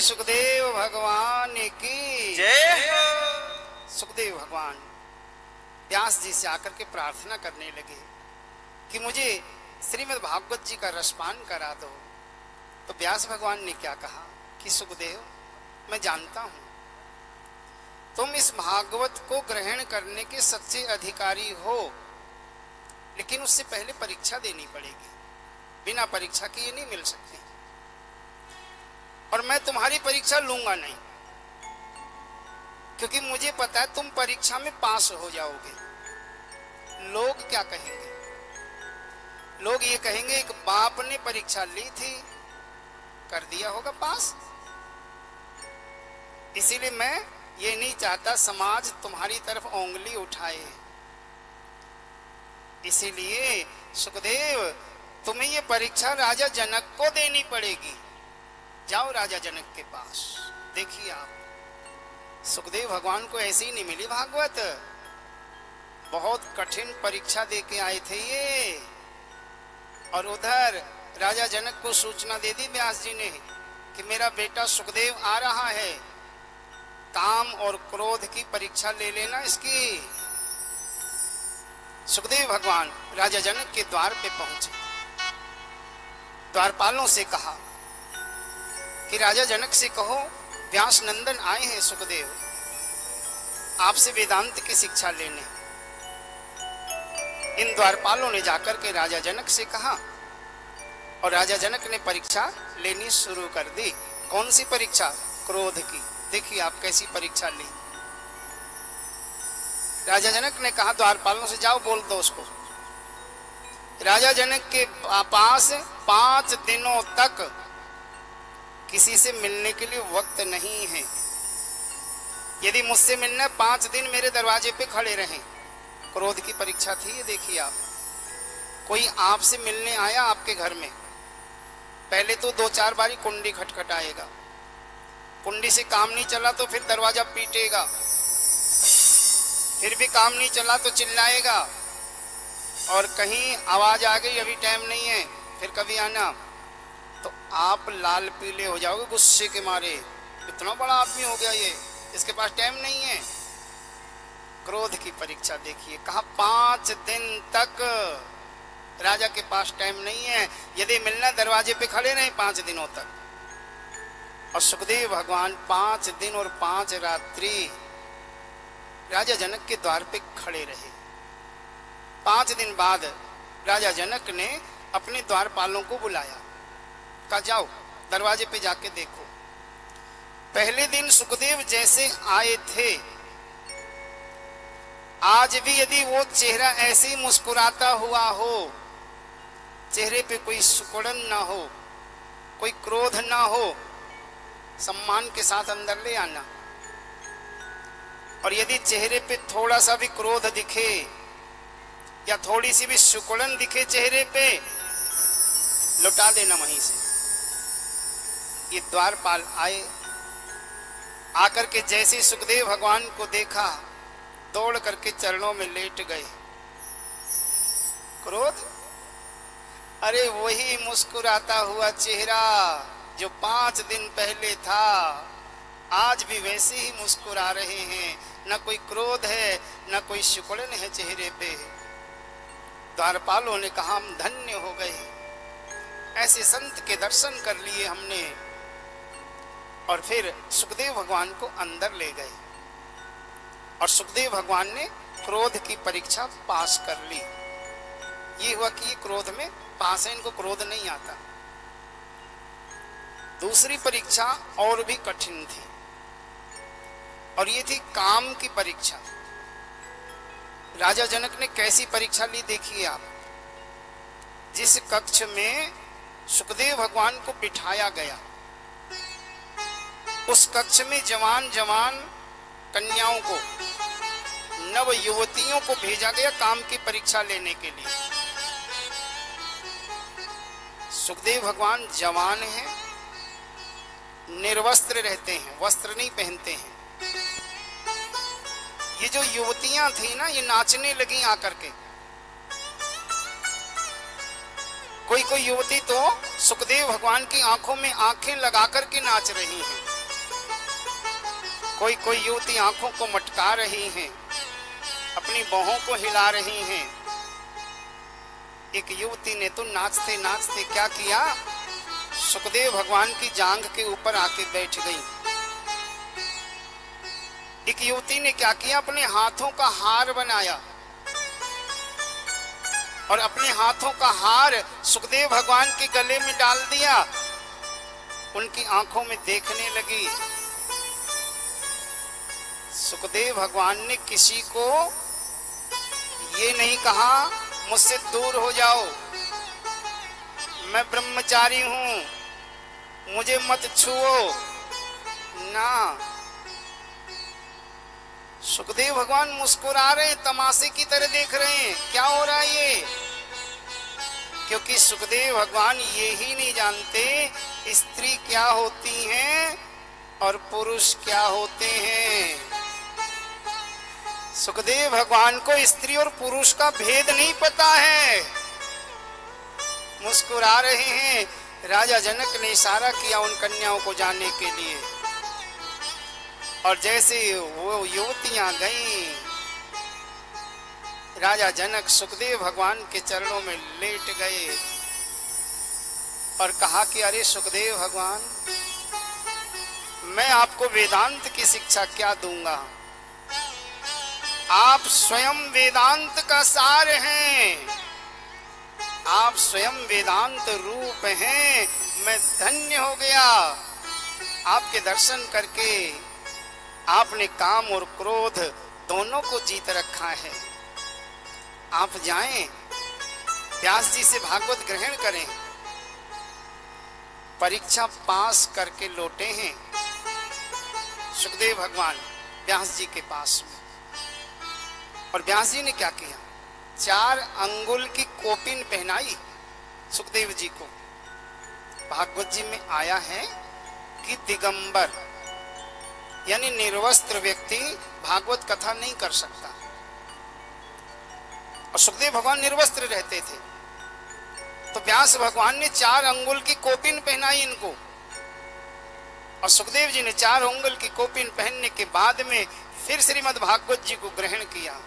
सुखदेव भगवान की जय हो। सुखदेव भगवान व्यास जी से आकर के प्रार्थना करने लगे कि मुझे श्रीमद् भागवत जी का रसपान करा दो। तो व्यास भगवान ने क्या कहा कि सुखदेव, मैं जानता हूं तुम इस भागवत को ग्रहण करने के सच्चे अधिकारी हो, लेकिन उससे पहले परीक्षा देनी पड़ेगी। बिना परीक्षा के ये नहीं मिल सकती, और मैं तुम्हारी परीक्षा लूंगा नहीं, क्योंकि मुझे पता है तुम परीक्षा में पास हो जाओगे। लोग क्या कहेंगे? लोग ये कहेंगे एक बाप ने परीक्षा ली थी, कर दिया होगा पास। इसीलिए मैं ये नहीं चाहता समाज तुम्हारी तरफ उंगली उठाए। इसीलिए सुखदेव, तुम्हें ये परीक्षा राजा जनक को देनी पड़ेगी। जाओ राजा जनक के पास। देखिए आप, सुखदेव भगवान को ऐसी ही नहीं मिली भागवत, बहुत कठिन परीक्षा देके आए थे ये। और उधर राजा जनक को सूचना दे दी व्यास जी ने कि मेरा बेटा सुखदेव आ रहा है, काम और क्रोध की परीक्षा ले लेना इसकी। सुखदेव भगवान राजा जनक के द्वार पे पहुंचे। द्वारपालों से कहा कि राजा जनक से कहो व्यास नंदन आए हैं सुखदेव, आपसे वेदांत की शिक्षा लेने। इन द्वारपालों ने जाकर के राजा जनक से कहा, और राजा जनक ने परीक्षा लेनी शुरू कर दी। कौन सी परीक्षा? क्रोध की। देखिए आप कैसी परीक्षा ली। राजा जनक ने कहा द्वारपालों से, जाओ बोल दो उसको। राजा जनक के पास 5 दिनों तक किसी से मिलने के लिए वक्त नहीं है। यदि मुझसे मिलना 5 दिन मेरे दरवाजे पे खड़े रहें। क्रोध की परीक्षा थी ये। देखिए आप, कोई आपसे मिलने आया आपके घर में, पहले तो 2-4 बारी कुंडी खटखटाएगा, कुंडी से काम नहीं चला तो फिर दरवाजा पीटेगा, फिर भी काम नहीं चला तो चिल्लाएगा, और कहीं आवाज आ गई अभी टाइम नहीं है फिर कभी आना, तो आप लाल पीले हो जाओगे गुस्से के मारे। इतना बड़ा आदमी हो गया ये, इसके पास टाइम नहीं है। क्रोध की परीक्षा देखिए, कहा 5 दिन तक राजा के पास टाइम नहीं है। यदि मिलना दरवाजे पे खड़े रहे 5 दिनों तक। और सुखदेव भगवान 5 दिन और 5 रात्रि राजा जनक के द्वार पे खड़े रहे। 5 दिन बाद राजा जनक ने अपने द्वारपालों को बुलाया, कहा जाओ दरवाजे पे जाके देखो। पहले दिन सुखदेव जैसे आए थे, आज भी यदि वो चेहरा ऐसे ही मुस्कुराता हुआ हो, चेहरे पे कोई सुकुड़न ना हो, कोई क्रोध ना हो, सम्मान के साथ अंदर ले आना। और यदि चेहरे पे थोड़ा सा भी क्रोध दिखे या थोड़ी सी भी सुकुड़न दिखे चेहरे पे, लौटा देना वहीं से। ये द्वारपाल आए, आकर के जैसे सुखदेव भगवान को देखा, दौड़ करके चरणों में लेट गए। क्रोध? अरे वही मुस्कुराता हुआ चेहरा जो 5 दिन पहले था, आज भी वैसे ही मुस्कुरा रहे हैं। न कोई क्रोध है, न कोई सिकुड़न है चेहरे पे। द्वारपालों ने कहा हम धन्य हो गए, ऐसे संत के दर्शन कर लिए हमने। और फिर सुखदेव भगवान को अंदर ले गए, और सुखदेव भगवान ने क्रोध की परीक्षा पास कर ली। ये हुआ कि ये क्रोध में पास है, इनको क्रोध नहीं आता। दूसरी परीक्षा और भी कठिन थी, और ये थी काम की परीक्षा। राजा जनक ने कैसी परीक्षा ली देखिए आप। जिस कक्ष में सुखदेव भगवान को बिठाया गया, उस कक्ष में जवान जवान कन्याओं को, नव युवतियों को भेजा गया काम की परीक्षा लेने के लिए। सुखदेव भगवान जवान हैं, निर्वस्त्र रहते हैं, वस्त्र नहीं पहनते हैं। ये जो युवतियां थी ना, ये नाचने लगी आकर के। कोई कोई युवती तो सुखदेव भगवान की आंखों में आंखें लगा करके नाच रही हैं। कोई कोई युवती आंखों को मटका रही हैं, अपनी बाहों को हिला रही हैं। एक युवती ने तो नाचते नाचते क्या किया, सुखदेव भगवान की जांघ के ऊपर आके बैठ गई। एक युवती ने क्या किया, अपने हाथों का हार बनाया और अपने हाथों का हार सुखदेव भगवान के गले में डाल दिया। उनकी आंखों में देखने लगी। सुखदेव भगवान ने किसी को ये नहीं कहा मुझसे दूर हो जाओ, मैं ब्रह्मचारी हूं, मुझे मत छुओ ना। सुखदेव भगवान मुस्कुरा रहे हैं, तमाशे की तरह देख रहे हैं क्या हो रहा है ये। क्योंकि सुखदेव भगवान ये ही नहीं जानते स्त्री क्या होती हैं और पुरुष क्या होते हैं। सुखदेव भगवान को स्त्री और पुरुष का भेद नहीं पता है। मुस्कुरा रहे हैं। राजा जनक ने इशारा किया उन कन्याओं को जाने के लिए, और जैसे वो युवतियां गईं, राजा जनक सुखदेव भगवान के चरणों में लेट गए और कहा कि अरे सुखदेव भगवान, मैं आपको वेदांत की शिक्षा क्या दूंगा, आप स्वयं वेदांत का सार हैं, आप स्वयं वेदांत रूप हैं। मैं धन्य हो गया आपके दर्शन करके। आपने काम और क्रोध दोनों को जीत रखा है। आप जाएं, व्यास जी से भागवत ग्रहण करें। परीक्षा पास करके लौटे हैं सुखदेव भगवान व्यास जी के पास में, और व्यास जी ने क्या किया, 4 अंगुल की कोपिन पहनाई सुखदेव जी को। भागवत जी में आया है कि दिगंबर यानी निर्वस्त्र व्यक्ति भागवत कथा नहीं कर सकता, और सुखदेव भगवान निर्वस्त्र रहते थे। तो व्यास भगवान ने 4 अंगुल की कोपिन पहनाई इनको, और सुखदेव जी ने 4 अंगुल की कोपिन पहनने के बाद में फिर श्रीमद् भागवत जी को ग्रहण किया।